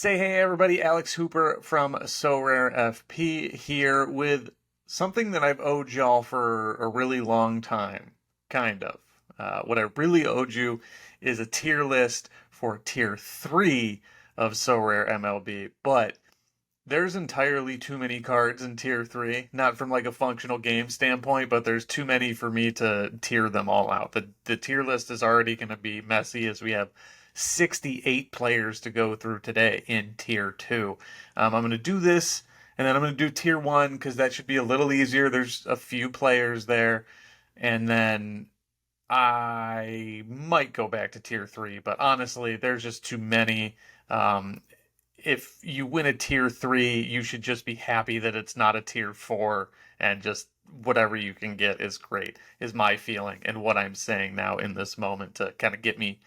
Say hey everybody, Alex Hooper from Sorare FP here with something that I've owed y'all for a really long time, kind of. What I really owed you is a tier list for tier 3 of Sorare MLB, but there's entirely too many cards in tier 3, not from like a functional game standpoint, but there's too many for me to tier them all out. The tier list is already going to be messy as we have 68 players to go through today in tier 2. I'm going to do this and then I'm going to do tier 1 because that should be a little easier. There's a few players there. And then I might go back to tier 3, but honestly, there's just too many. Um, if you win a tier 3, you should just be happy that it's not a tier 4 and just whatever you can get is great, is my feeling and what I'm saying now in this moment to kind of get me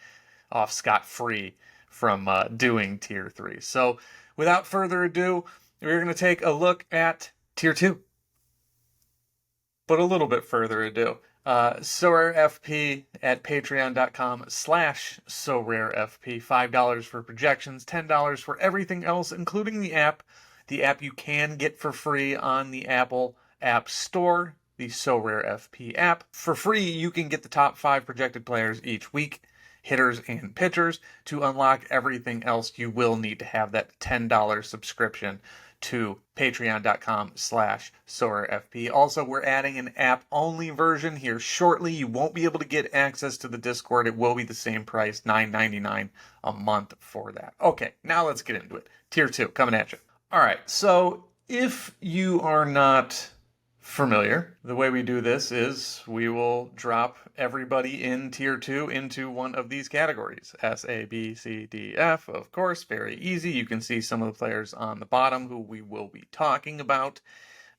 off scot-free from doing tier 3. So without further ado, we're going to take a look at tier 2. But a little bit further ado. SorareFP at patreon.com/SorareFP. $5 for projections, $10 for everything else, including the app. The app you can get for free on the Apple App Store, the SorareFP app. For free, you can get the top 5 projected players each week, hitters and pitchers. To unlock everything else, you will need to have that $10 subscription to patreon.com/SorareFP. Also, we're adding an app-only version here shortly. You won't be able to get access to the Discord. It will be the same price, $9.99 a month for that. Okay, now let's get into it. Tier 2, coming at you. All right, so if you are not familiar, the way we do this is we will drop everybody in tier 2 into one of these categories. S, A, B, C, D, F, of course, very easy. You can see some of the players on the bottom who we will be talking about.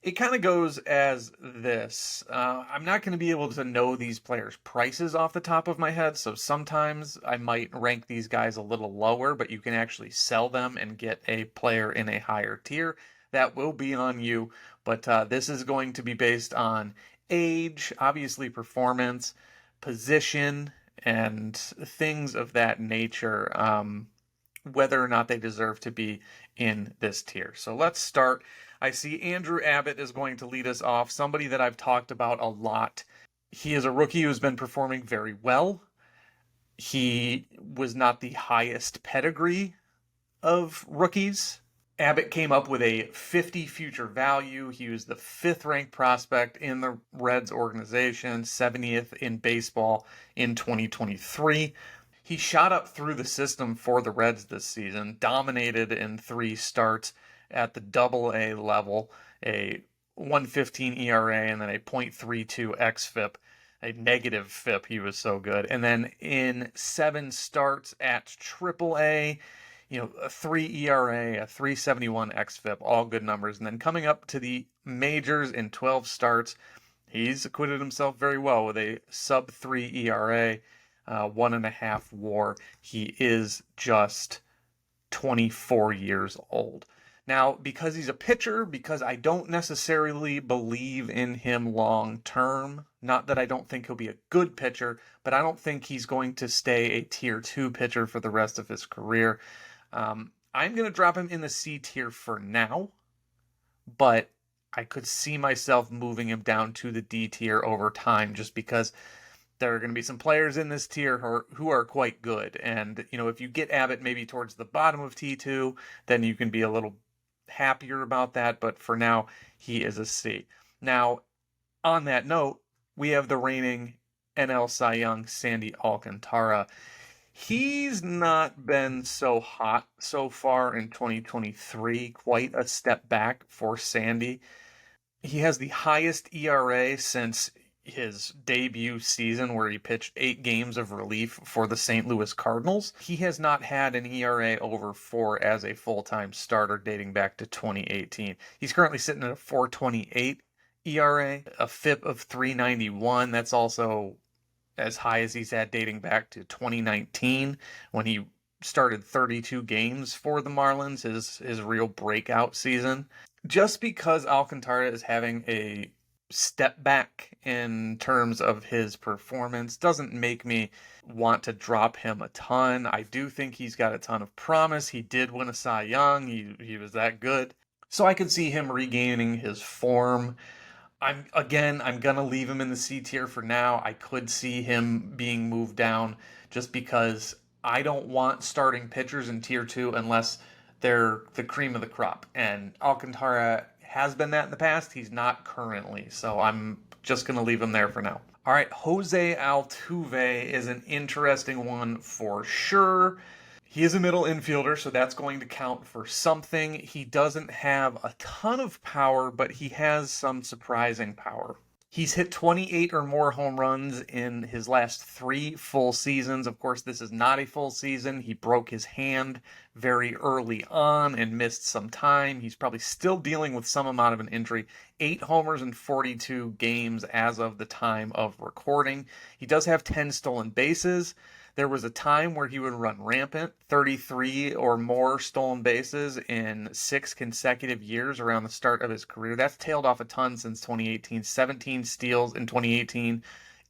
It kind of goes as this. I'm not going to be able to know these players' prices off the top of my head, so sometimes I might rank these guys a little lower, but you can actually sell them and get a player in a higher tier. That will be on you, but this is going to be based on age, obviously performance, position, and things of that nature, whether or not they deserve to be in this tier. So let's start. I see Andrew Abbott is going to lead us off, somebody that I've talked about a lot. He is a rookie who's been performing very well. He was not the highest pedigree of rookies. Abbott came up with a 50 future value. He was the 5th ranked prospect in the Reds organization, 70th in baseball in 2023. He shot up through the system for the Reds this season, dominated in 3 starts at the Double-A level, a 1.15 ERA and then a .32 xFIP, a negative FIP. He was so good. And then in 7 starts at Triple-A, a 3 ERA, a 3.71 xFIP, all good numbers. And then coming up to the majors in 12 starts, he's acquitted himself very well with a sub 3 ERA, 1.5 WAR. He is just 24 years old. Now, because he's a pitcher, because I don't necessarily believe in him long term, not that I don't think he'll be a good pitcher, but I don't think he's going to stay a tier 2 pitcher for the rest of his career. I'm going to drop him in the C tier for now, but I could see myself moving him down to the D tier over time just because there are going to be some players in this tier who are quite good. And, if you get Abbott maybe towards the bottom of T2, then you can be a little happier about that. But for now, he is a C. Now, on that note, we have the reigning NL Cy Young, Sandy Alcantara. He's not been so hot so far in 2023, quite a step back for Sandy. He has the highest ERA since his debut season where he pitched 8 games of relief for the St. Louis Cardinals. He has not had an ERA over 4 as a full-time starter dating back to 2018. He's currently sitting at a 4.28 ERA, a FIP of 3.91. That's also as high as he's had dating back to 2019 when he started 32 games for the Marlins, his real breakout season. Just because Alcantara is having a step back in terms of his performance. Doesn't make me want to drop him a ton. I do think he's got a ton of promise. He did win a Cy Young. He was that good. So I could see him regaining his form. I'm gonna leave him in the C tier for now. I could see him being moved down just because I don't want starting pitchers in tier 2 unless they're the cream of the crop. And Alcantara has been that in the past. He's not currently. So I'm just gonna leave him there for now. All right, Jose Altuve is an interesting one for sure. He is a middle infielder, so that's going to count for something. He doesn't have a ton of power, but he has some surprising power. He's hit 28 or more home runs in his last 3 full seasons. Of course, this is not a full season. He broke his hand very early on and missed some time. He's probably still dealing with some amount of an injury. 8 homers in 42 games as of the time of recording. He does have 10 stolen bases. There was a time where he would run rampant, 33 or more stolen bases in 6 consecutive years around the start of his career. That's tailed off a ton since 2018. 17 steals in 2018,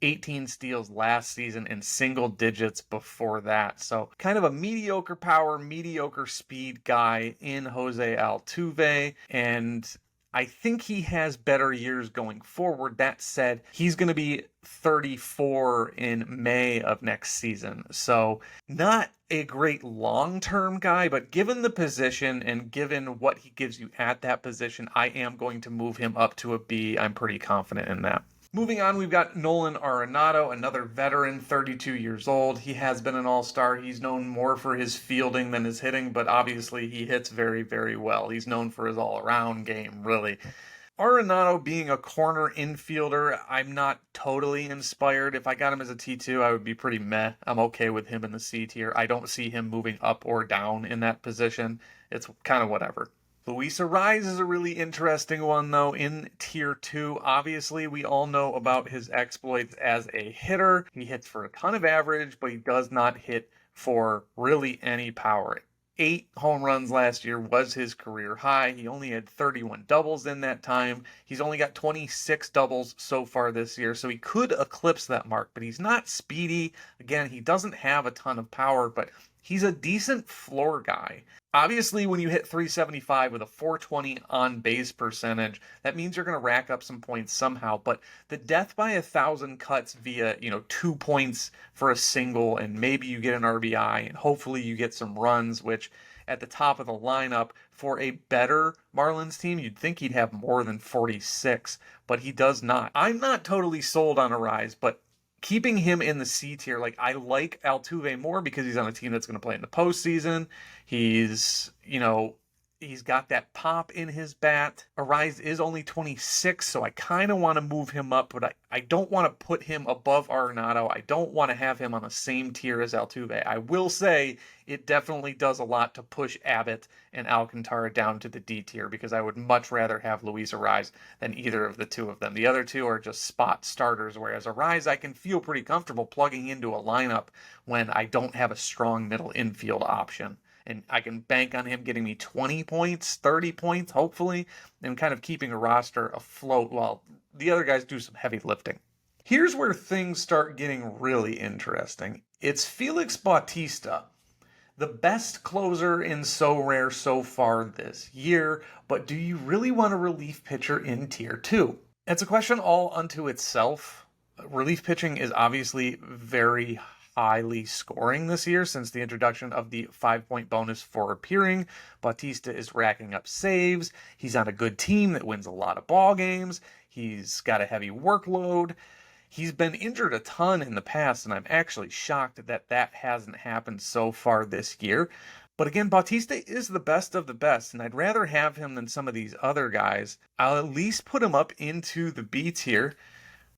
18 steals last season, and single digits before that. So kind of a mediocre power, mediocre speed guy in Jose Altuve, and I think he has better years going forward. That said, he's going to be 34 in May of next season. So, not a great long-term guy, but given the position and given what he gives you at that position, I am going to move him up to a B. I'm pretty confident in that. Moving on, we've got Nolan Arenado, another veteran, 32 years old. He has been an all-star. He's known more for his fielding than his hitting, but obviously he hits very, very well. He's known for his all-around game, really. Arenado being a corner infielder, I'm not totally inspired. If I got him as a T2, I would be pretty meh. I'm okay with him in the C tier. I don't see him moving up or down in that position. It's kind of whatever. Luis Arraez is a really interesting one, though, in Tier 2. Obviously, we all know about his exploits as a hitter. He hits for a ton of average, but he does not hit for really any power. 8 home runs last year was his career high. He only had 31 doubles in that time. He's only got 26 doubles so far this year, so he could eclipse that mark, but he's not speedy. Again, he doesn't have a ton of power, but he's a decent floor guy. Obviously, when you hit 375 with a 420 on base percentage, that means you're going to rack up some points somehow. But the death by 1,000 cuts via, 2 points for a single, and maybe you get an RBI, and hopefully you get some runs, which at the top of the lineup for a better Marlins team, you'd think he'd have more than 46, but he does not. I'm not totally sold on Arraez, but keeping him in the C tier, I like Altuve more because he's on a team that's going to play in the postseason. He's got that pop in his bat. Arraez is only 26, so I kind of want to move him up, but I don't want to put him above Arenado. I don't want to have him on the same tier as Altuve. I will say it definitely does a lot to push Abbott and Alcantara down to the D tier because I would much rather have Luis Arraez than either of the two of them. The other two are just spot starters, whereas Arraez I can feel pretty comfortable plugging into a lineup when I don't have a strong middle infield option. And I can bank on him getting me 20 points, 30 points, hopefully, and kind of keeping a roster afloat while the other guys do some heavy lifting. Here's where things start getting really interesting. It's Felix Bautista, the best closer in So Rare so far this year, but do you really want a relief pitcher in Tier 2? It's a question all unto itself. Relief pitching is obviously very highly scoring this year since the introduction of the 5-point bonus for appearing. Bautista is racking up saves. He's on a good team that wins a lot of ball games. He's got a heavy workload. He's been injured a ton in the past, and I'm actually shocked that hasn't happened so far this year. But again, Bautista is the best of the best, and I'd rather have him than some of these other guys. I'll at least put him up into the B tier.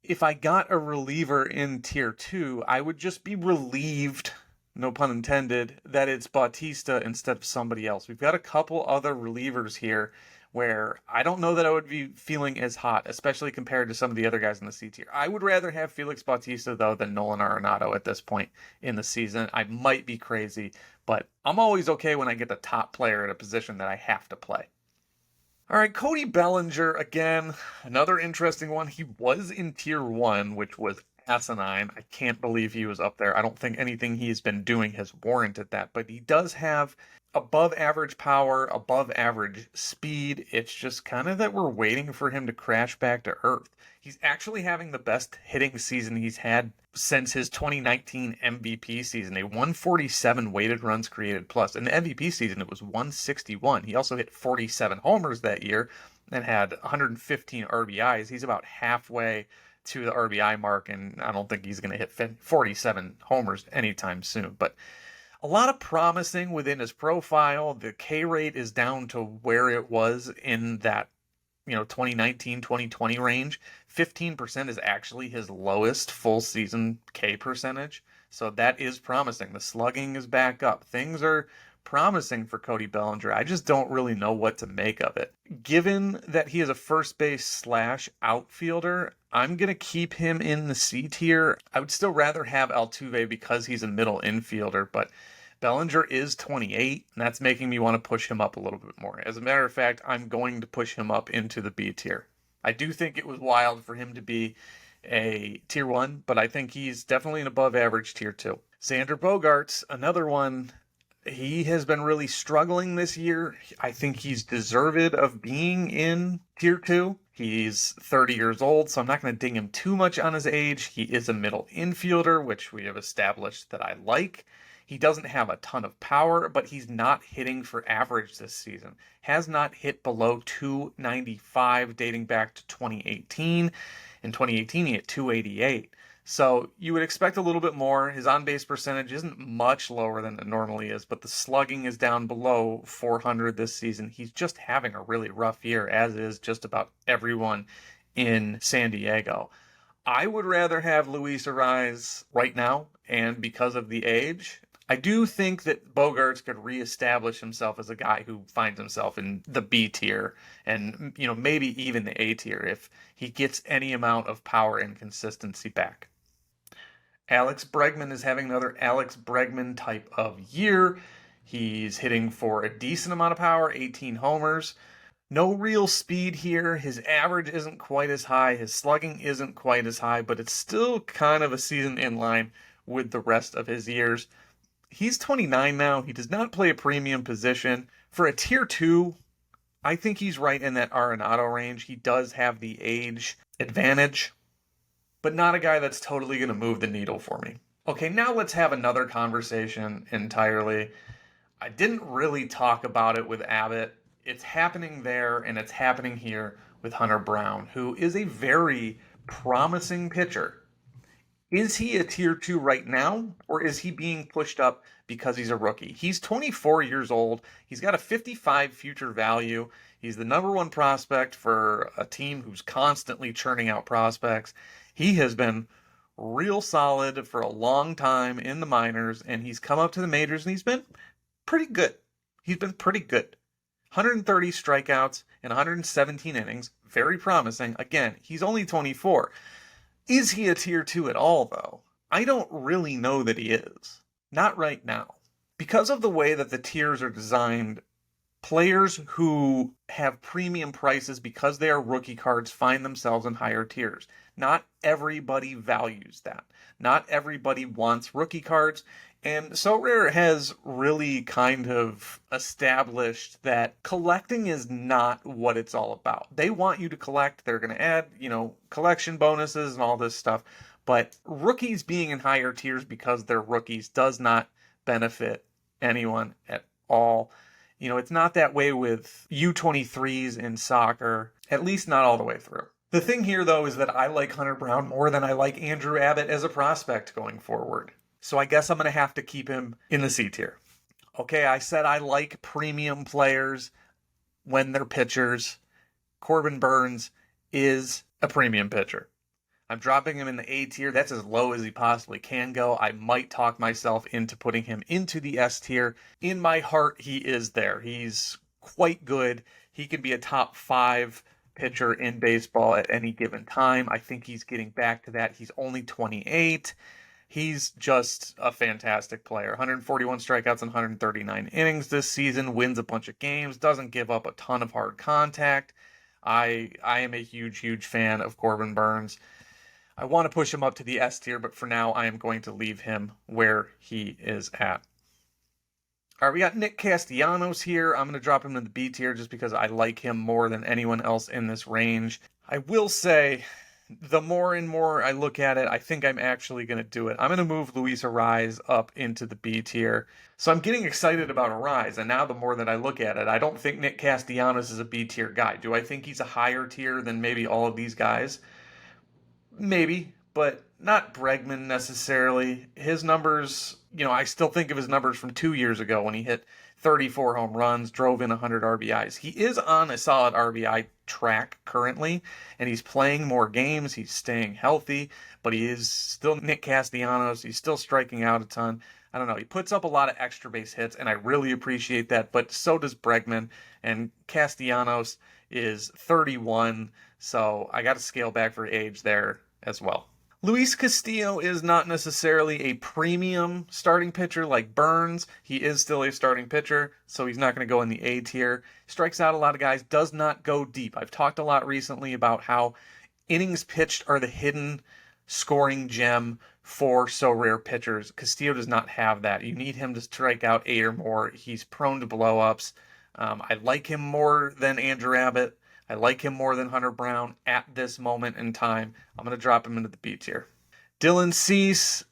If I got a reliever in Tier 2, I would just be relieved, no pun intended, that it's Bautista instead of somebody else. We've got a couple other relievers here where I don't know that I would be feeling as hot, especially compared to some of the other guys in the C tier. I would rather have Felix Bautista, though, than Nolan Arenado at this point in the season. I might be crazy, but I'm always okay when I get the top player at a position that I have to play. All right, Cody Bellinger, again, another interesting one. He was in tier one, which was asinine. I can't believe he was up there. I don't think anything he's been doing has warranted that, but he does have above average power, above average speed. It's just kind of that we're waiting for him to crash back to earth. He's actually having the best hitting season he's had since his 2019 MVP season, a 147 weighted runs created plus. In the MVP season, it was 161. He also hit 47 homers that year and had 115 RBIs. He's about halfway to the RBI mark, and I don't think he's going to hit 47 homers anytime soon. But a lot of promising within his profile. The K rate is down to where it was in that 2019 2020 range. 15% is actually his lowest full season K percentage, so that is promising. The slugging is back up. Things are promising for Cody Bellinger. I just don't really know what to make of it. Given that he is a first base slash outfielder, I'm going to keep him in the C tier. I would still rather have Altuve because he's a middle infielder, but Bellinger is 28, and that's making me want to push him up a little bit more. As a matter of fact, I'm going to push him up into the B tier. I do think it was wild for him to be a tier 1, but I think he's definitely an above average tier 2. Xander Bogaerts, another one. He has been really struggling this year. I think he's deserved of being in tier 2. He's 30 years old, so I'm not going to ding him too much on his age. He is a middle infielder, which we have established that I like. He doesn't have a ton of power, but he's not hitting for average this season. Has not hit below 295 dating back to 2018. In 2018, he hit 288. So you would expect a little bit more. His on-base percentage isn't much lower than it normally is, but the slugging is down below 400 this season. He's just having a really rough year, as is just about everyone in San Diego. I would rather have Luis Arraez right now, and because of the age, I do think that Bogaerts could reestablish himself as a guy who finds himself in the B tier and, maybe even the A tier if he gets any amount of power and consistency back. Alex Bregman is having another Alex Bregman type of year. He's hitting for a decent amount of power, 18 homers. No real speed here. His average isn't quite as high. His slugging isn't quite as high, but it's still kind of a season in line with the rest of his years. He's 29 now. He does not play a premium position. For a tier 2, I think he's right in that Arenado range. He does have the age advantage, but not a guy that's totally going to move the needle for me. Okay, now let's have another conversation entirely. I didn't really talk about it with Abbott. It's happening there, and it's happening here with Hunter Brown, who is a very promising pitcher. Is he a tier 2 right now, or is he being pushed up because he's a rookie? He's 24 years old. He's got a 55 future value. He's the number one prospect for a team who's constantly churning out prospects. He has been real solid for a long time in the minors, and he's come up to the majors, and he's been pretty good. He's been pretty good. 130 strikeouts in 117 innings. Very promising. Again, he's only 24. Is he a tier 2 at all, though? I don't really know that he is. Not right now. Because of the way that the tiers are designed, players who have premium prices because they are rookie cards find themselves in higher tiers. Not everybody values that. Not everybody wants rookie cards. And Sorare has really kind of established that collecting is not what it's all about. They want you to collect. They're going to add, collection bonuses and all this stuff. But rookies being in higher tiers because they're rookies does not benefit anyone at all. It's not that way with U23s in soccer, at least not all the way through. The thing here, though, is that I like Hunter Brown more than I like Andrew Abbott as a prospect going forward. So I guess I'm going to have to keep him in the C tier. Okay, I said I like premium players when they're pitchers. Corbin Burnes is a premium pitcher. I'm dropping him in the A tier. That's as low as he possibly can go. I might talk myself into putting him into the S tier. In my heart, he is there. He's quite good. He can be a top 5 pitcher in baseball at any given time. I think he's getting back to that. He's only 28. He's just a fantastic player. 141 strikeouts and 139 innings this season, wins a bunch of games, doesn't give up a ton of hard contact. I am a huge fan of Corbin Burnes. I want to push him up to the S tier, but for now I am going to leave him where he is at. All right, we got Nick Castellanos here. I'm going to drop him in the B tier just because I like him more than anyone else in this range. I will say, the more and more I look at it, I think I'm actually going to do it. I'm going to move Luis Arraez up into the B tier. So I'm getting excited about Arraez, and now the more that I look at it, I don't think Nick Castellanos is a B tier guy. Do I think he's a higher tier than maybe all of these guys? Maybe, but not Bregman necessarily. His numbers, I still think of his numbers from 2 years ago when he hit 34 home runs, drove in 100 RBIs. He is on a solid RBI track currently, and he's playing more games. He's staying healthy, but he is still Nick Castellanos. He's still striking out a ton. I don't know. He puts up a lot of extra base hits, and I really appreciate that, but so does Bregman, and Castellanos is 31, so I got to scale back for age there as well. Luis Castillo is not necessarily a premium starting pitcher like Burnes. He is still a starting pitcher, so he's not going to go in the A tier. Strikes out a lot of guys, does not go deep. I've talked a lot recently about how innings pitched are the hidden scoring gem for Sorare pitchers. Castillo does not have that. You need him to strike out 8 or more. He's prone to blowups. I like him more than Andrew Abbott. I like him more than Hunter Brown at this moment in time. I'm going to drop him into the B tier. Dylan Cease,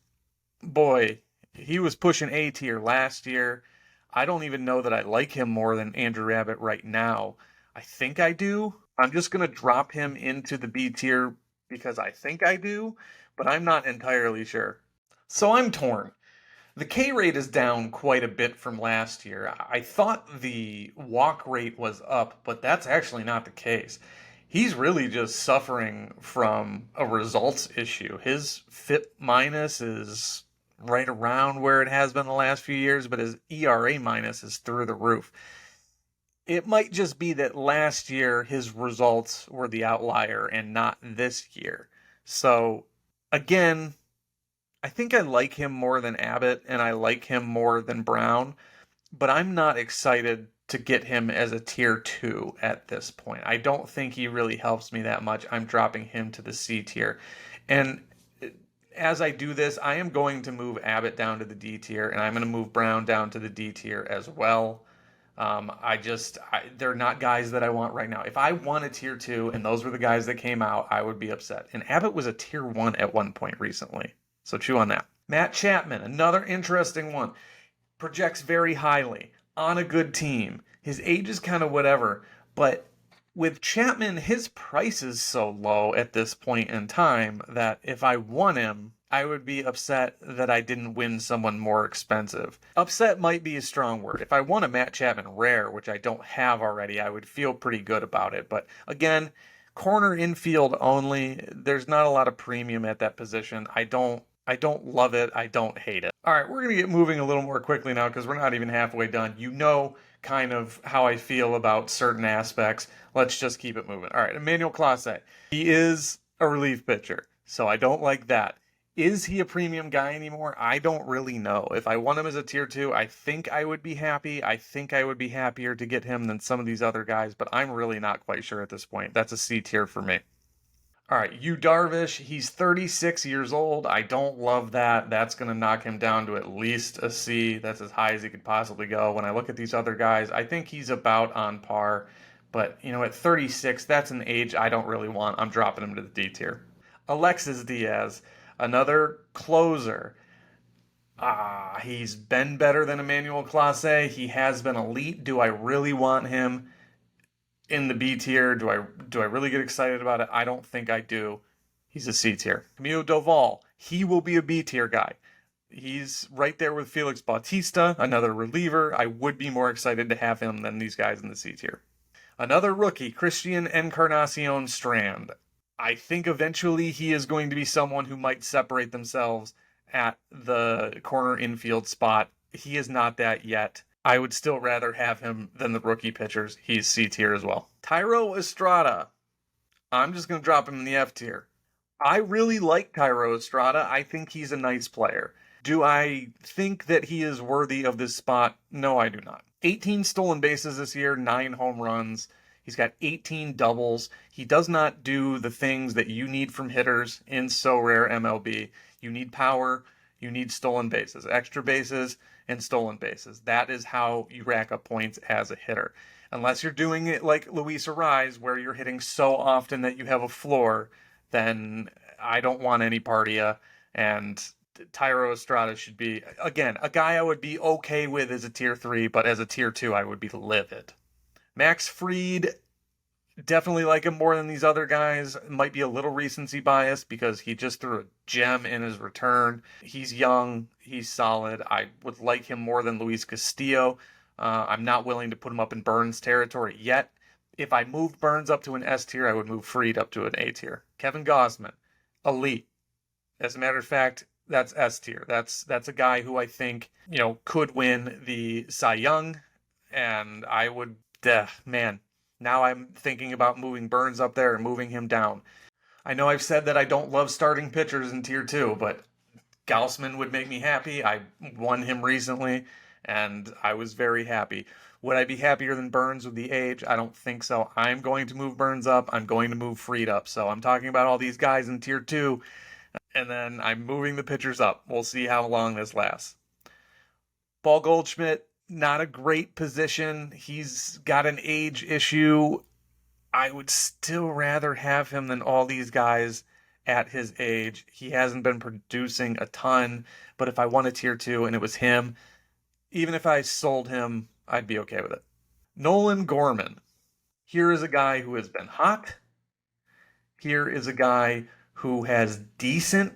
boy, he was pushing A tier last year. I don't even know that I like him more than Andrew Abbott right now. I think I do. I'm just going to drop him into the B tier because I think I do, but I'm not entirely sure. So I'm torn. The K rate is down quite a bit from last year. I thought the walk rate was up, but that's actually not the case. He's really just suffering from a results issue. His FIP minus is right around where it has been the last few years, but his ERA minus is through the roof. It might just be that last year his results were the outlier and not this year. So, again, I think I like him more than Abbott and I like him more than Brown, but I'm not excited to get him as a tier 2 at this point. I don't think he really helps me that much. I'm dropping him to the C tier. And as I do this, I am going to move Abbott down to the D tier and I'm going to move Brown down to the D tier as well. They're not guys that I want right now. If I won a tier 2 and those were the guys that came out, I would be upset. And Abbott was a tier 1 at one point recently. So chew on that. Matt Chapman, another interesting one. Projects very highly on a good team. His age is kind of whatever, but with Chapman, his price is so low at this point in time that if I won him, I would be upset that I didn't win someone more expensive. Upset might be a strong word. If I won a Matt Chapman rare, which I don't have already, I would feel pretty good about it. But again, corner infield only. There's not a lot of premium at that position. I don't love it. I don't hate it. All right, we're going to get moving a little more quickly now because we're not even halfway done. You know kind of how I feel about certain aspects. Let's just keep it moving. All right, Emmanuel Clase. He is a relief pitcher, so I don't like that. Is he a premium guy anymore? I don't really know. If I won him as a tier 2, I think I would be happy. I think I would be happier to get him than some of these other guys, but I'm really not quite sure at this point. That's a C tier for me. All right, Yu Darvish, he's 36 years old. I don't love that. That's going to knock him down to at least a C. That's as high as he could possibly go. When I look at these other guys, I think he's about on par. But, at 36, that's an age I don't really want. I'm dropping him to the D tier. Alexis Diaz, another closer. He's been better than Emmanuel Clase. He has been elite. Do I really want him in the B tier? Do I really get excited about it? I don't think I do. He's a C tier. Camilo Doval, he will be a B tier guy. He's right there with Felix Bautista, another reliever. I would be more excited to have him than these guys in the C tier. Another rookie, Christian Encarnacion Strand. I think eventually he is going to be someone who might separate themselves at the corner infield spot. He is not that yet. I would still rather have him than the rookie pitchers. He's C tier as well. Thairo Estrada. I'm just going to drop him in the F tier. I really like Cairo Estrada. I think he's a nice player. Do I think that he is worthy of this spot? No, I do not. 18 stolen bases this year, 9 home runs. He's got 18 doubles. He does not do the things that you need from hitters in Sorare MLB. You need power, you need stolen bases, extra bases, and stolen bases. That is how you rack up points as a hitter. Unless you're doing it like Luis Arraez, where you're hitting so often that you have a floor, then I don't want any part of you. And Tyro Estrada should be, again, a guy I would be okay with as a tier 3, but as a tier 2, I would be livid. Max Fried, definitely like him more than these other guys. Might be a little recency bias because he just threw a gem in his return. He's young, he's solid. I would like him more than Luis Castillo. I'm not willing to put him up in Burns territory yet. If I moved Burns up to an S tier, I would move Fried up to an A tier. Kevin Gausman, elite. As a matter of fact, that's S tier. That's a guy who I think, could win the Cy Young, and I would, man, now I'm thinking about moving Burns up there and moving him down. I know I've said that I don't love starting pitchers in tier 2, but Gausman would make me happy. I won him recently, and I was very happy. Would I be happier than Burns with the age? I don't think so. I'm going to move Burns up. I'm going to move Fried up. So I'm talking about all these guys in tier 2, and then I'm moving the pitchers up. We'll see how long this lasts. Paul Goldschmidt, not a great position. He's got an age issue. I would still rather have him than all these guys at his age. He hasn't been producing a ton, but if I won a tier 2 and it was him, even if I sold him, I'd be okay with it. Nolan Gorman. Here is a guy who has been hot. Here is a guy who has decent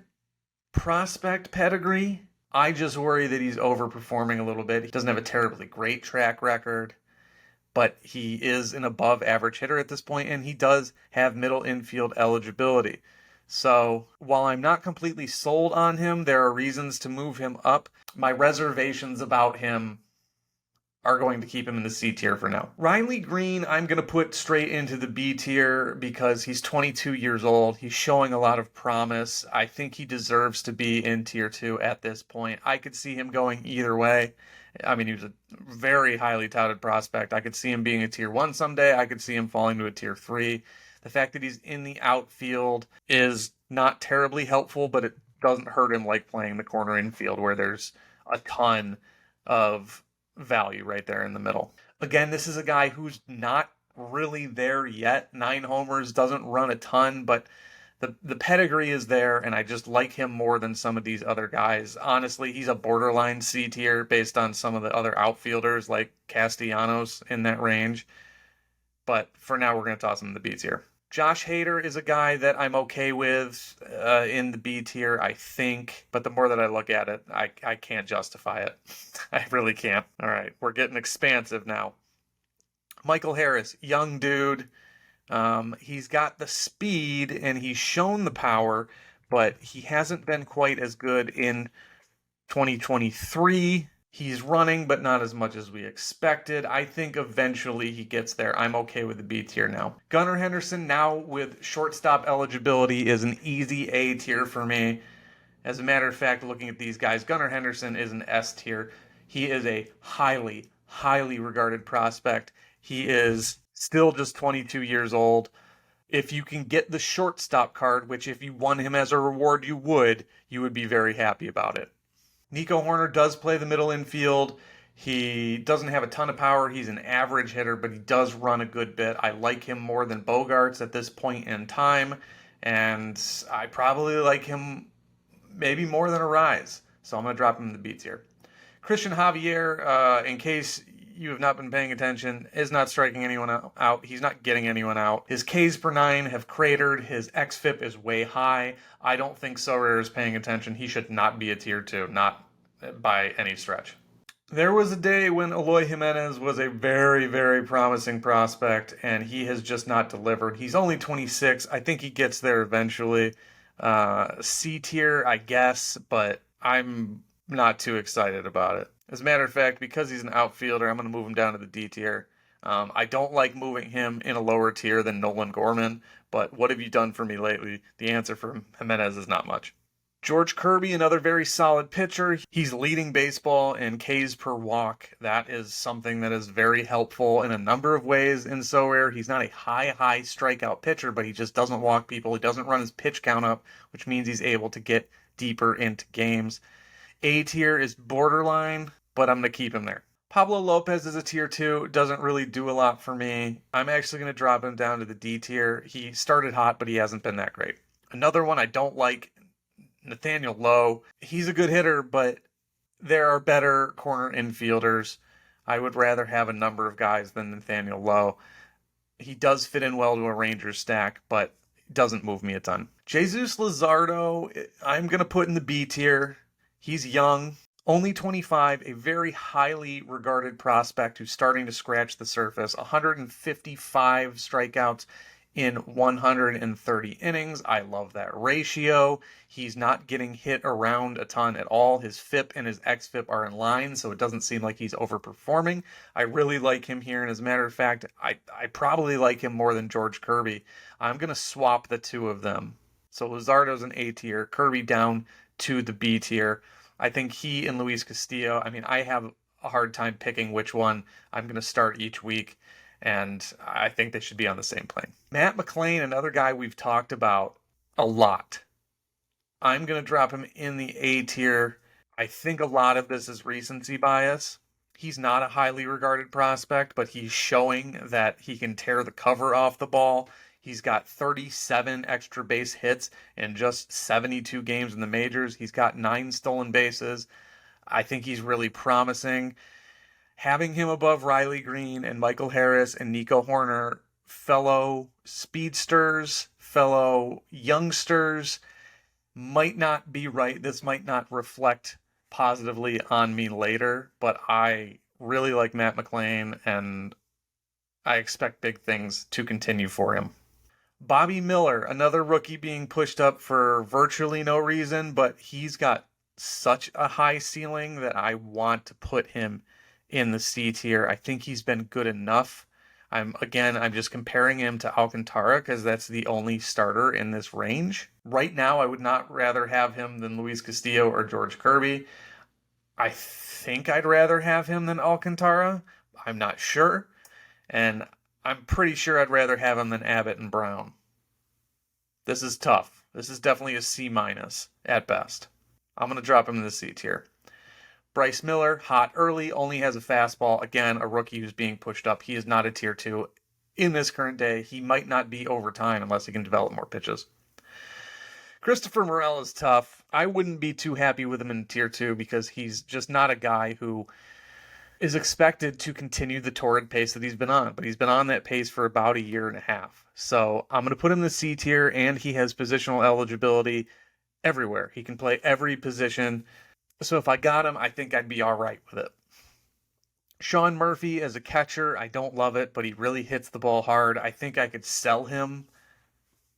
prospect pedigree. I just worry that he's overperforming a little bit. He doesn't have a terribly great track record, but he is an above average hitter at this point, and he does have middle infield eligibility. So while I'm not completely sold on him, there are reasons to move him up. My reservations about him are going to keep him in the C tier for now. Riley Green, I'm going to put straight into the B tier because he's 22 years old. He's showing a lot of promise. I think he deserves to be in tier 2 at this point. I could see him going either way. I mean, he was a very highly touted prospect. I could see him being a tier 1 someday. I could see him falling to a tier 3. The fact that he's in the outfield is not terribly helpful, but it doesn't hurt him like playing the corner infield where there's a ton of value right there in the middle. Again, this is a guy who's not really there yet. 9 homers, doesn't run a ton, but the pedigree is there, and I just like him more than some of these other guys. Honestly, he's a borderline C tier based on some of the other outfielders like Castellanos in that range. But for now, we're going to toss him in the B tier. Josh Hader is a guy that I'm okay with in the B tier, I think. But the more that I look at it, I can't justify it. I really can't. All right, we're getting expansive now. Michael Harris, young dude. He's got the speed and he's shown the power, but he hasn't been quite as good in 2023. He's running, but not as much as we expected. I think eventually he gets there. I'm okay with the B tier now. Gunnar Henderson, now with shortstop eligibility, is an easy A tier for me. As a matter of fact, looking at these guys, Gunnar Henderson is an S tier. He is a highly, highly regarded prospect. He is still just 22 years old. If you can get the shortstop card, which if you won him as a reward you would be very happy about it. Nico Horner does play the middle infield. He doesn't have a ton of power. He's an average hitter, but he does run a good bit. I like him more than Bogarts at this point in time, and I probably like him maybe more than Arraez. So I'm going to drop him in the B tier. Christian Javier, in case you have not been paying attention, is not striking anyone out. He's not getting anyone out. His Ks per 9 have cratered. His xFIP is way high. I don't think Sorare is paying attention. He should not be a tier 2, not by any stretch. There was a day when Eloy Jimenez was a very, very promising prospect, and he has just not delivered. He's only 26. I think he gets there eventually. C tier, I guess, but I'm not too excited about it. As a matter of fact, because he's an outfielder, I'm going to move him down to the D tier. I don't like moving him in a lower tier than Nolan Gorman, but what have you done for me lately? The answer from Jimenez is not much. George Kirby, another very solid pitcher. He's leading baseball in Ks per walk. That is something that is very helpful in a number of ways in Sorare. He's not a high strikeout pitcher, but he just doesn't walk people. He doesn't run his pitch count up, which means he's able to get deeper into games. A tier is borderline, but I'm going to keep him there. Pablo Lopez is a tier 2, doesn't really do a lot for me. I'm actually going to drop him down to the D tier. He started hot, but he hasn't been that great. Another one I don't like, Nathaniel Lowe. He's a good hitter, but there are better corner infielders. I would rather have a number of guys than Nathaniel Lowe. He does fit in well to a Rangers stack, but doesn't move me a ton. Jesus Luzardo, I'm going to put in the B tier. He's young, only 25, a very highly regarded prospect who's starting to scratch the surface. 155 strikeouts in 130 innings. I love that ratio. He's not getting hit around a ton at all. His FIP and his XFIP are in line, so it doesn't seem like he's overperforming. I really like him here, and as a matter of fact, I probably like him more than George Kirby. I'm going to swap the two of them. So Luzardo's an A tier, Kirby down to the B tier. I think he and Luis Castillo, I have a hard time picking which one I'm going to start each week, and I think they should be on the same plane. Matt McLain, another guy we've talked about a lot. I'm going to drop him in the A tier. I think a lot of this is recency bias. He's not a highly regarded prospect, but he's showing that he can tear the cover off the ball. He's got 37 extra base hits in just 72 games in the majors. He's got 9 stolen bases. I think he's really promising. Having him above Riley Green and Michael Harris and Nico Horner, fellow speedsters, fellow youngsters, might not be right. This might not reflect positively on me later, but I really like Matt McLain, and I expect big things to continue for him. Bobby Miller, another rookie being pushed up for virtually no reason, but he's got such a high ceiling that I want to put him in the C tier. I think he's been good enough. I'm just comparing him to Alcantara because that's the only starter in this range. Right now, I would not rather have him than Luis Castillo or George Kirby. I think I'd rather have him than Alcantara. I'm not sure. And I'm pretty sure I'd rather have him than Abbott and Brown. This is tough. This is definitely a C- at best. I'm going to drop him in the C tier. Bryce Miller, hot early, only has a fastball. Again, a rookie who's being pushed up. He is not a tier 2 in this current day. He might not be over time unless he can develop more pitches. Christopher Morel is tough. I wouldn't be too happy with him in tier 2 because he's just not a guy who is expected to continue the torrid pace that he's been on, but he's been on that pace for about a year and a half. So I'm going to put him in the C tier, and he has positional eligibility everywhere. He can play every position. So if I got him, I think I'd be all right with it. Sean Murphy as a catcher, I don't love it, but he really hits the ball hard. I think I could sell him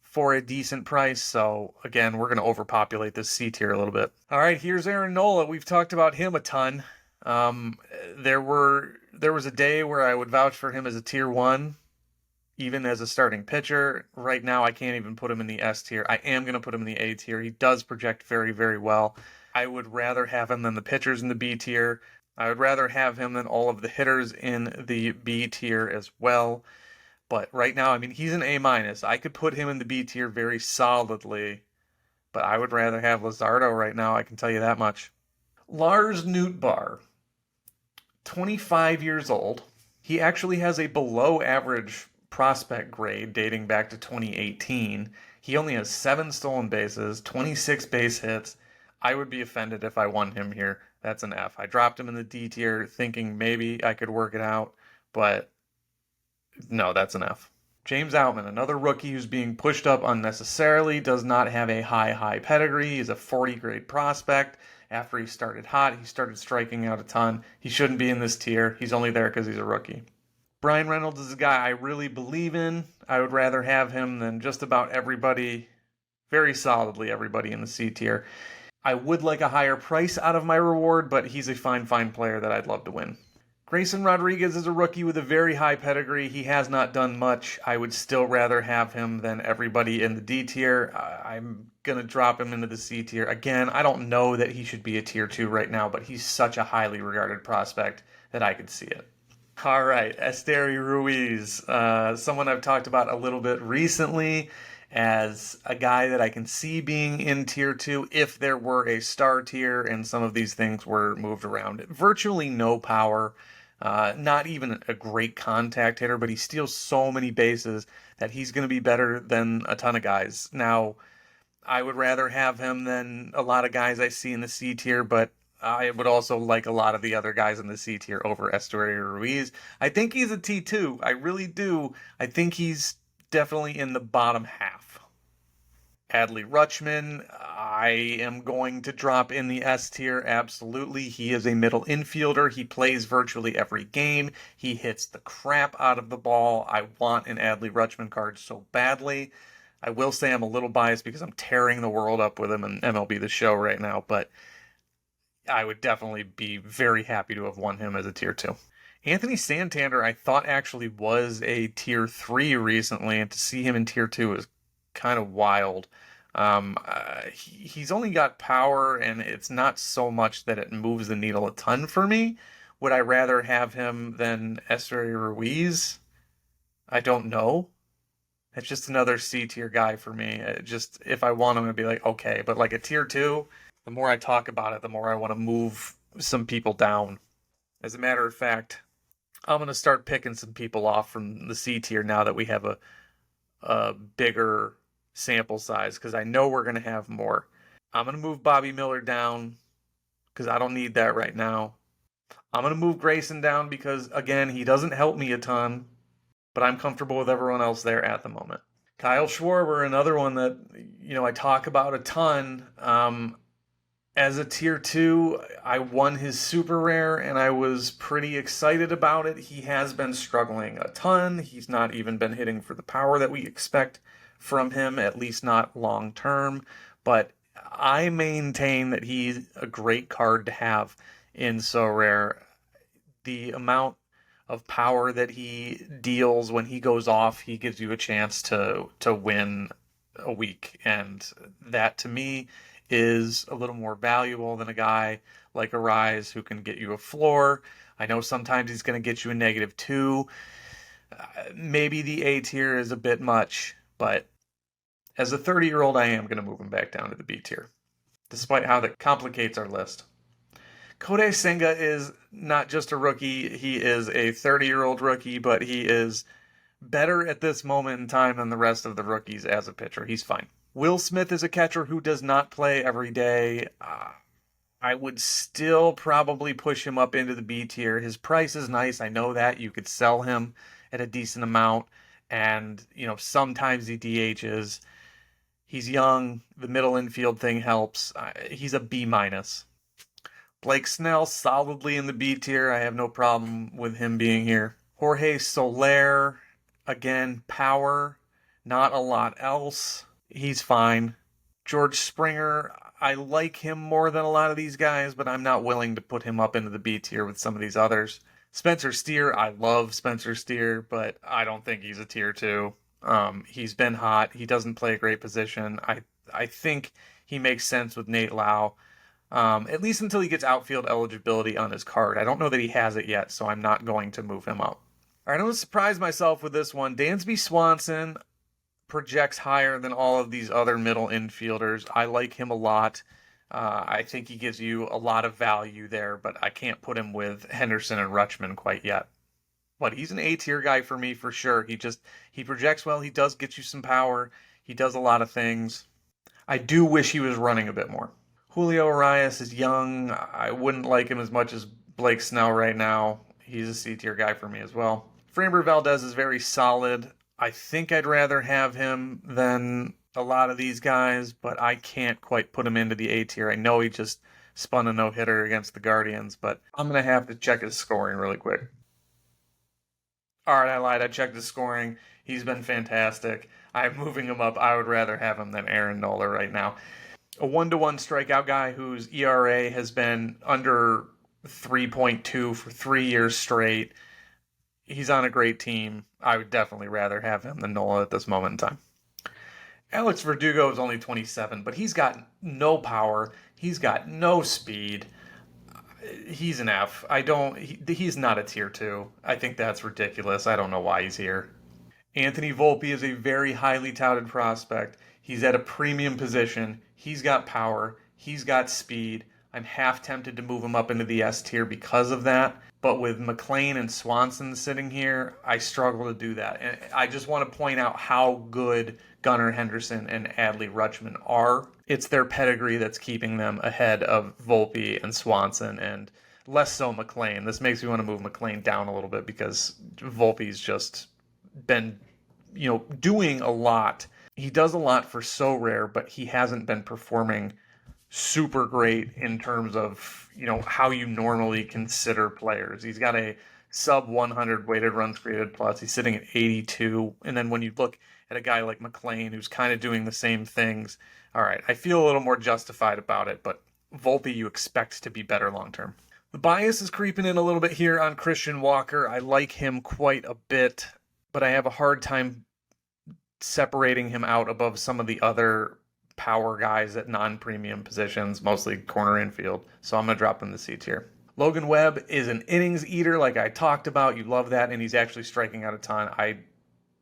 for a decent price. So again, we're going to overpopulate this C tier a little bit. All right, here's Aaron Nola. We've talked about him a ton. There was a day where I would vouch for him as a tier 1, even as a starting pitcher. Right now, I can't even put him in the S tier. I am going to put him in the A tier. He does project very, very well. I would rather have him than the pitchers in the B tier. I would rather have him than all of the hitters in the B tier as well. But right now, he's an A-. I could put him in the B tier very solidly, but I would rather have Luzardo right now, I can tell you that much. Lars Nootbaar, 25 years old. He actually has a below average prospect grade dating back to 2018. He only has 7 stolen bases, 26 base hits. I would be offended if I won him here. That's an F. I dropped him in the D tier thinking maybe I could work it out, but no, that's an F. James Outman, another rookie who's being pushed up unnecessarily, does not have a high pedigree. He's a 40 grade prospect. After he started hot, he started striking out a ton. He shouldn't be in this tier. He's only there because he's a rookie. Brian Reynolds is a guy I really believe in. I would rather have him than just about everybody, very solidly everybody in the C tier. I would like a higher price out of my reward, but he's a fine player that I'd love to win. Grayson Rodriguez is a rookie with a very high pedigree. He has not done much. I would still rather have him than everybody in the D tier. I'm going to drop him into the C tier. Again, I don't know that he should be a tier 2 right now, but he's such a highly regarded prospect that I could see it. All right, Esteury Ruiz, someone I've talked about a little bit recently as a guy that I can see being in tier 2 if there were a star tier and some of these things were moved around. Virtually no power, not even a great contact hitter, but he steals so many bases that he's going to be better than a ton of guys. Now, I would rather have him than a lot of guys I see in the C tier, but I would also like a lot of the other guys in the C tier over Esteury Ruiz. I think he's a T2. I really do. I think he's definitely in the bottom half. Adley Rutschman, I am going to drop in the S tier, absolutely. He is a middle infielder. He plays virtually every game. He hits the crap out of the ball. I want an Adley Rutschman card so badly. I will say I'm a little biased because I'm tearing the world up with him in MLB The Show right now, but I would definitely be very happy to have won him as a tier 2. Anthony Santander, I thought actually was a tier 3 recently, and to see him in tier 2 is kind of wild. He's only got power, and it's not so much that it moves the needle a ton for me. Would I rather have him than Esteury Ruiz? I don't know. It's just another C tier guy for me. Just if I want him to be like, okay, but like a tier 2, the more I talk about it, the more I want to move some people down. As a matter of fact, I'm going to start picking some people off from the C tier now that we have a bigger sample size, because I know we're going to have more. I'm going to move Bobby Miller down because I don't need that right now. I'm going to move Grayson down because, again, he doesn't help me a ton, but I'm comfortable with everyone else there at the moment. Kyle Schwarber, another one that, I talk about a ton. As a tier 2, I won his super rare and I was pretty excited about it. He has been struggling a ton. He's not even been hitting for the power that we expect from him, at least not long term. But I maintain that he's a great card to have in so rare. The amount of power that he deals when he goes off, he gives you a chance to win a week, and that to me is a little more valuable than a guy like Arise who can get you a floor. I know sometimes he's going to get you a -2. Maybe the A tier is a bit much, but as a 30-year-old, I am going to move him back down to the B tier, despite how that complicates our list. Kodai Senga is not just a rookie, he is a 30-year-old rookie, but he is better at this moment in time than the rest of the rookies as a pitcher. He's fine. Will Smith is a catcher who does not play every day. I would still probably push him up into the B tier. His price is nice. I know that. You could sell him at a decent amount. And, sometimes he DHs. He's young. The middle infield thing helps. He's a B-. Blake Snell, solidly in the B tier. I have no problem with him being here. Jorge Soler, again, power. Not a lot else. He's fine. George Springer, I like him more than a lot of these guys, but I'm not willing to put him up into the B tier with some of these others. Spencer Steer, I love Spencer Steer, but I don't think he's a tier 2. He's been hot. He doesn't play a great position. I think he makes sense with Nate Lau, at least until he gets outfield eligibility on his card. I don't know that he has it yet, so I'm not going to move him up. All right, I'm going to surprise myself with this one. Dansby Swanson projects higher than all of these other middle infielders. I like him a lot. I think he gives you a lot of value there, but I can't put him with Henderson and Rutschman quite yet. But he's an A-tier guy for me for sure. He projects well. He does get you some power. He does a lot of things. I do wish he was running a bit more. Julio Arias is young. I wouldn't like him as much as Blake Snell right now. He's a C-tier guy for me as well. Framber Valdez is very solid. I think I'd rather have him than a lot of these guys, but I can't quite put him into the A tier. I know he just spun a no-hitter against the Guardians, but I'm going to have to check his scoring really quick. All right, I lied. I checked his scoring. He's been fantastic. I'm moving him up. I would rather have him than Aaron Nola right now. A 1-to-1 strikeout guy whose ERA has been under 3.2 for 3 years straight. He's on a great team. I would definitely rather have him than Nola at this moment in time. Alex Verdugo is only 27, but he's got no power. He's got no speed. He's an F. He's not a tier 2. I think that's ridiculous. I don't know why he's here. Anthony Volpe is a very highly touted prospect. He's at a premium position. He's got power. He's got speed. I'm half tempted to move him up into the S tier because of that. But with McLean and Swanson sitting here, I struggle to do that. And I just want to point out how good Gunnar Henderson and Adley Rutschman are. It's their pedigree that's keeping them ahead of Volpe and Swanson, and less so McLean. This makes me want to move McLean down a little bit because Volpe's just been, doing a lot. He does a lot for Sorare, but he hasn't been performing super great in terms of, how you normally consider players. He's got a sub 100 weighted runs created plus. He's sitting at 82. And then when you look at a guy like McLean, who's kind of doing the same things, all right, I feel a little more justified about it, but Volpe you expect to be better long term. The bias is creeping in a little bit here on Christian Walker. I like him quite a bit, but I have a hard time separating him out above some of the other power guys at non-premium positions, mostly corner infield. So I'm going to drop him in the C tier. Logan Webb is an innings eater like I talked about. You love that, and he's actually striking out a ton. I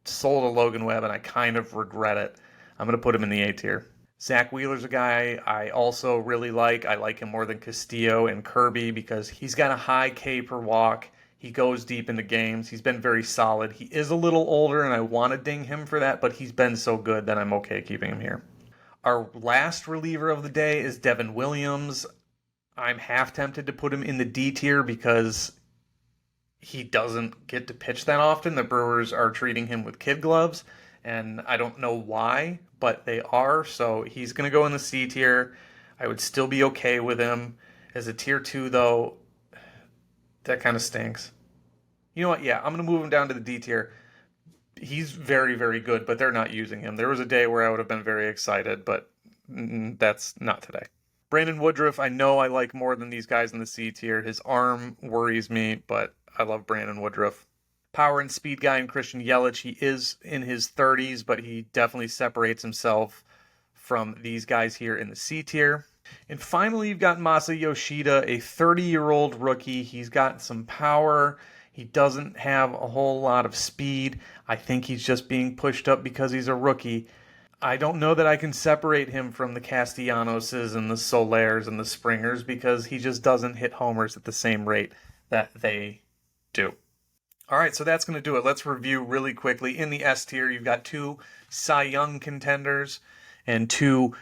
sold a Logan Webb, and I kind of regret it. I'm going to put him in the A tier. Zach Wheeler's a guy I also really like. I like him more than Castillo and Kirby because he's got a high K per walk. He goes deep into games. He's been very solid. He is a little older, and I want to ding him for that, but he's been so good that I'm okay keeping him here. Our last reliever of the day is Devin Williams. I'm half tempted to put him in the D tier because he doesn't get to pitch that often. The Brewers are treating him with kid gloves, and I don't know why, but they are. So he's going to go in the C tier. I would still be okay with him. As a tier 2, though, that kind of stinks. You know what? Yeah, I'm going to move him down to the D tier. He's very, very good, but they're not using him. There was a day where I would have been very excited, but that's not today. Brandon Woodruff, I know I like more than these guys in the C tier. His arm worries me, but I love Brandon Woodruff. Power and speed guy in Christian Yelich. He is in his 30s, but he definitely separates himself from these guys here in the C tier. And finally, you've got Masa Yoshida, a 30-year-old rookie. He's got some power. He doesn't have a whole lot of speed. I think he's just being pushed up because he's a rookie. I don't know that I can separate him from the Castellanoses and the Solaires and the Springers because he just doesn't hit homers at the same rate that they do. All right, so that's going to do it. Let's review really quickly. In the S tier, you've got 2 Cy Young contenders and 2,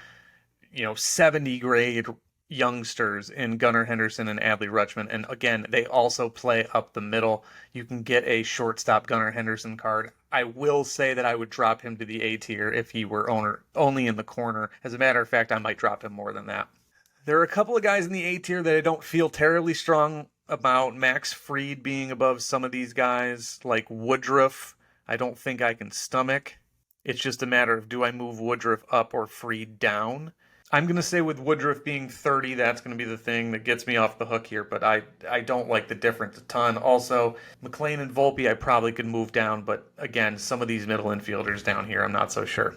70-grade youngsters in Gunnar Henderson and Adley Rutschman. And again, they also play up the middle. You can get a shortstop Gunnar Henderson card. I will say that I would drop him to the A tier if he were only in the corner. As a matter of fact, I might drop him more than that. There are a couple of guys in the A tier that I don't feel terribly strong about. Max Fried being above some of these guys, like Woodruff, I don't think I can stomach. It's just a matter of, do I move Woodruff up or Fried down? I'm going to say with Woodruff being 30, that's going to be the thing that gets me off the hook here, but I don't like the difference a ton. Also, McLean and Volpe I probably could move down, but again, some of these middle infielders down here, I'm not so sure.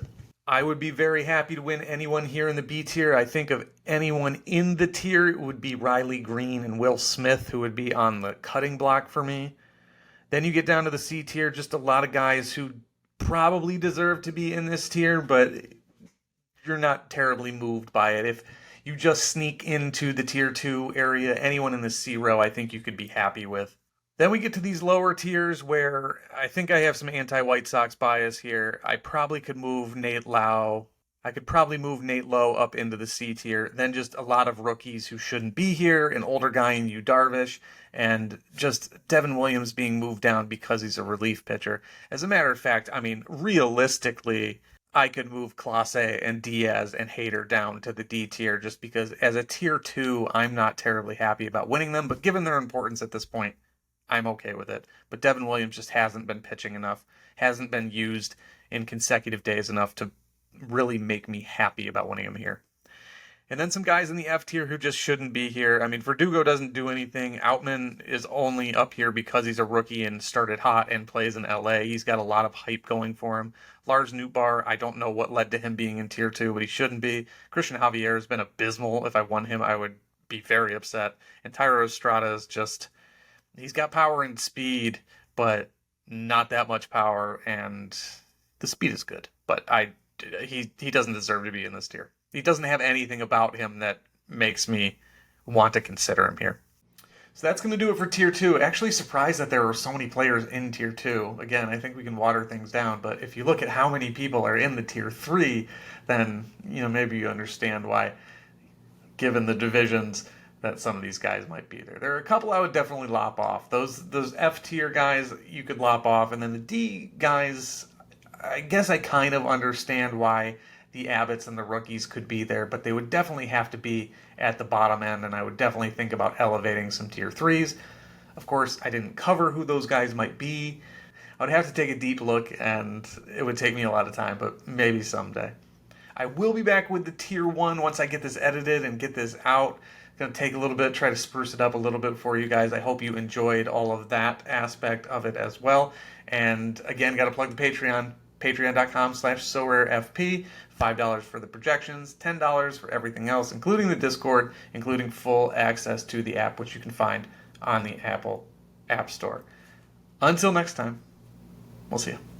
I would be very happy to win anyone here in the B tier. I think of anyone in the tier, it would be Riley Green and Will Smith, who would be on the cutting block for me. Then you get down to the C tier, just a lot of guys who probably deserve to be in this tier, but you're not terribly moved by it. If you just sneak into the tier 2 area, anyone in the C row I think you could be happy with. Then we get to these lower tiers where I think I have some anti-White Sox bias here. I probably could move Nate Lowe. I could probably move Nate Lowe up into the C tier. Then just a lot of rookies who shouldn't be here, an older guy in Yu Darvish, and just Devin Williams being moved down because he's a relief pitcher. As a matter of fact, I mean, realistically, I could move Clase and Diaz and Hader down to the D tier just because as a tier 2, I'm not terribly happy about winning them, but given their importance at this point, I'm okay with it. But Devin Williams just hasn't been pitching enough, hasn't been used in consecutive days enough to really make me happy about winning him here. And then some guys in the F tier who just shouldn't be here. I mean, Verdugo doesn't do anything. Outman is only up here because he's a rookie and started hot and plays in LA. He's got a lot of hype going for him. Lars Nootbaar, I don't know what led to him being in tier 2, but he shouldn't be. Christian Javier has been abysmal. If I won him, I would be very upset. And Tyro Estrada is just, he's got power and speed, but not that much power, and the speed is good. But he doesn't deserve to be in this tier. He doesn't have anything about him that makes me want to consider him here. So that's going to do it for Tier 2. Actually surprised that there were so many players in Tier 2. Again, I think we can water things down, but if you look at how many people are in the Tier 3, then, maybe you understand why, given the divisions, that some of these guys might be there. There are a couple I would definitely lop off. Those F tier guys you could lop off, and then the D guys, I guess I kind of understand why the Abbotts and the rookies could be there, but they would definitely have to be at the bottom end, and I would definitely think about elevating some tier 3s. Of course, I didn't cover who those guys might be. I would have to take a deep look, and it would take me a lot of time, but maybe someday. I will be back with the tier 1 once I get this edited and get this out. It's going to take a little bit, try to spruce it up a little bit for you guys. I hope you enjoyed all of that aspect of it as well. And again, got to plug the Patreon. Patreon.com/SoRareFP, $5 for the projections, $10 for everything else, including the Discord, including full access to the app, which you can find on the Apple App Store. Until next time, we'll see you.